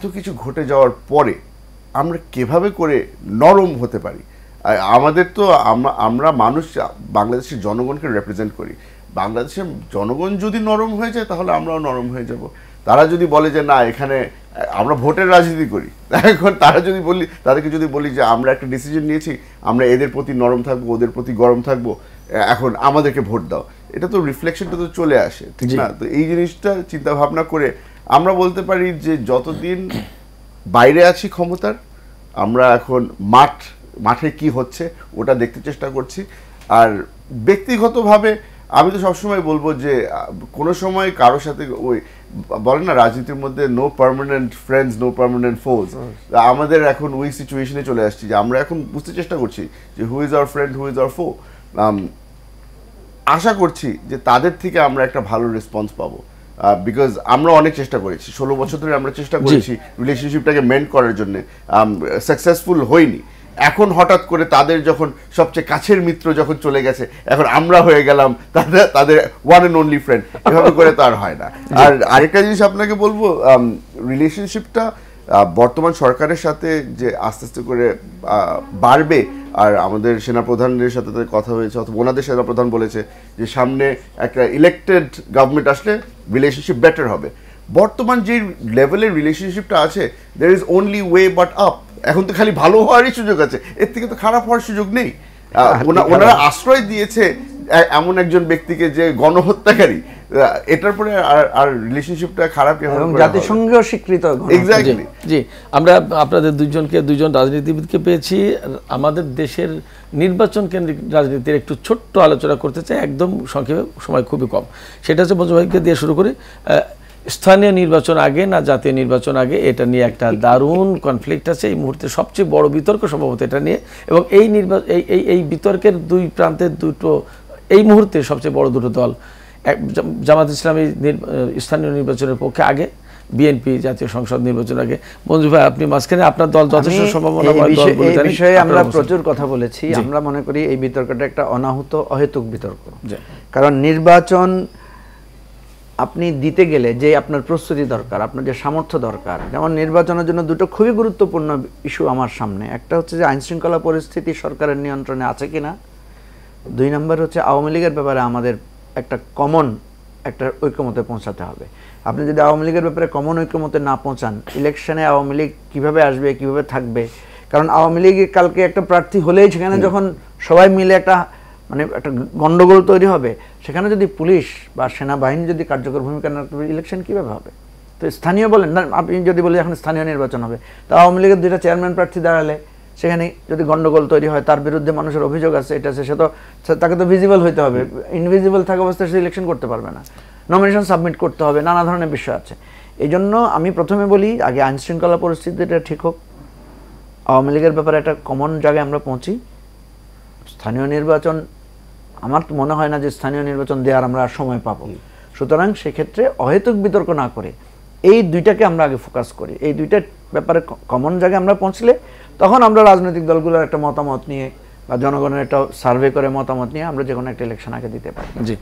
এত কিছু ঘটে যাওয়ার পরে আমরা কিভাবে করে নরম হতে পারি? আমাদের তো আমরা মানুষ বাংলাদেশের জনগণকে রিপ্রেজেন্ট করি। বাংলাদেশের জনগণ যদি নরম হয়ে যায় তাহলে আমরাও নরম হয়ে যাব। তারা যদি বলে যে না এখানে আমরা ভোটের রাজনীতি করি, এখন তাদেরকে যদি বলি যে আমরা একটা ডিসিশন নিয়েছি, আমরা এদের প্রতি নরম থাকবো, ওদের প্রতি গরম থাকবো, এখন আমাদেরকে ভোট দাও, এটা তো রিফ্লেকশনটা তো চলে আসে, ঠিক না? তো এই জিনিসটা চিন্তা ভাবনা করে আমরা বলতে পারি যে যতদিন বাইরে আছি ক্ষমতার, আমরা এখন মাঠে কি হচ্ছে ওটা দেখতে চেষ্টা করছি। আর ব্যক্তিগতভাবে আমি তো সবসময় বলবো যে কোনো সময় কারোর সাথে ওই বলেন না রাজনীতির মধ্যে no permanent friends no permanent foes, আমাদের এখন ওই সিচুয়েশনে চলে আসছি যে আমরা এখন বুঝতে চেষ্টা করছি যে who is our friend who is our ফো। আশা করছি যে তাদের থেকে আমরা একটা ভালো রেসপন্স পাবো, বিকজ আমরা অনেক চেষ্টা করেছি, 16 বছর ধরে আমরা চেষ্টা করেছি রিলেশনশিপটাকে মেন্ট করার জন্য, সাকসেসফুল হইনি। এখন হঠাৎ করে তাদের যখন সবচেয়ে কাছের মিত্র যখন চলে গেছে, এখন আমরা হয়ে গেলাম তাদের ওয়ান অ্যান্ড অনলি ফ্রেন্ড, এভাবে করে তো আর হয় না। আর আরেকটা জিনিস আপনাকে বলবো, রিলেশনশিপটা বর্তমান সরকারের সাথে যে আস্তে আস্তে করে বাড়বে, আর আমাদের সেনাপ্রধানের সাথে কথা হয়েছে, অথবা ওনাদের সেনাপ্রধান বলেছে যে সামনে একটা ইলেকটেড গভর্নমেন্ট আসলে রিলেশনশিপ বেটার হবে। বর্তমান যে লেভেলের রিলেশনশিপটা আছে, there is only way but up. এখন তো খালি ভালো হওয়ারই সুযোগ আছে, এর থেকে তো খারাপ হওয়ার সুযোগ নেই। ওনারা আশ্রয় দিয়েছে এমন একজন ব্যক্তিকে যে গণহত্যাকারী, এটার পরে আর রিলেশনশিপটা খারাপ জাতিসংঘেও স্বীকৃত। এক্স্যাক্টলি। জি, আমরা আপনাদের দুইজন রাজনীতিবিদকে পেয়েছি। আমাদের দেশের নির্বাচন কেন্দ্রিক রাজনীতির একটু ছোট্ট আলোচনা করতে চাই, একদম সংক্ষেপে, সময় খুবই কম। সেটা হচ্ছে মঞ্জু ভাইকে দিয়ে শুরু করি। স্থানীয় নির্বাচন আগে না জাতীয় নির্বাচন আগে, এটা নিয়ে একটা দারুণ কনফ্লিক্ট আছে এই মুহূর্তে, সবচেয়ে বড় বিতর্ক সম্ভবত এটা নিয়ে। এবং এই বিতর্কের দুই প্রান্তের দুটো এই মুহূর্তে সবচেয়ে বড় দুটো দল, জামাত ইসলামী স্থানীয় নির্বাচনের পক্ষে আগে, বিএনপি জাতীয় সংসদ নির্বাচন আগে। মঞ্জু ভাই আপনি মাঝখানে, আপনার দল যথেষ্ট সম্ভাবনা বিষয়ে আমরা প্রচুর কথা বলেছি। আমরা মনে করি এই বিতর্কটা একটা অনাহুত অহেতুক বিতর্ক। কারণ নির্বাচন আপনি দিতে গেলে যে আপনার প্রস্তুতি দরকার, আপনার যে সামর্থ্য দরকার, যেমন নির্বাচনের জন্য দুটো খুবই গুরুত্বপূর্ণ ইস্যু আমার সামনে। একটা হচ্ছে যে আইনশৃঙ্খলা পরিস্থিতি সরকারের নিয়ন্ত্রণে আছে কিনা, 2 নম্বর হচ্ছে আওয়ামী লীগের ব্যাপারে আমাদের একটা ঐক্যমতে পৌঁছাতে হবে। আপনি যদি আওয়ামী লীগের ব্যাপারে কমন ঐক্যমতে না পৌঁছান, ইলেকশনে আওয়ামী লীগ কীভাবে আসবে, কীভাবে থাকবে? কারণ আওয়ামী লীগে কালকে একটা প্রার্থী হলেই সেখানে যখন সবাই মিলে একটা গন্ডগোল তৈরি হবে, সেখানে যদি পুলিশ বা সেনাবাহিনী যদি কার্যকর ভূমিকা না করবে, ইলেকশন কীভাবে হবে? তো স্থানীয় বলেন না, আপনি যদি বলি এখন স্থানীয় নির্বাচন হবে, তা আওয়ামী লীগের 2টা চেয়ারম্যান প্রার্থী দাঁড়ালে সেখানে যদি গন্ডগোল তৈরি হয়, তার বিরুদ্ধে মানুষের অভিযোগ আছে, এটা আছে, তাকে তো ভিজিবল হইতে হবে। ইনভিজিবল থাকা অবস্থায় সে ইলেকশন করতে পারবে না, নমিনেশন সাবমিট করতে হবে, নানা ধরনের বিষয় আছে। এই জন্য আমি প্রথমে বলি আগে আইনশৃঙ্খলা পরিস্থিতিটা ঠিক হোক, আওয়ামী লীগের ব্যাপারে একটা কমন জায়গায় আমরা পৌঁছি। স্থানীয় নির্বাচন, আমার তো মনে হয় না যে স্থানীয় নির্বাচন দেওয়ার আমরা সময় পাবো। সুতরাং সেক্ষেত্রে অহেতুক বিতর্ক না করে এই দুইটাকে আমরা আগে ফোকাস করি। এই দুইটার ব্যাপারে কমন জায়গায় আমরা পৌঁছলে তখন আমরা রাজনৈতিক দলগুলোর একটা মতামত নিয়ে বা জনগণের একটা সার্ভে করে মতামত নিয়ে আমরা যে কোনো একটা ইলেকশন আগে দিতে পারি। জি।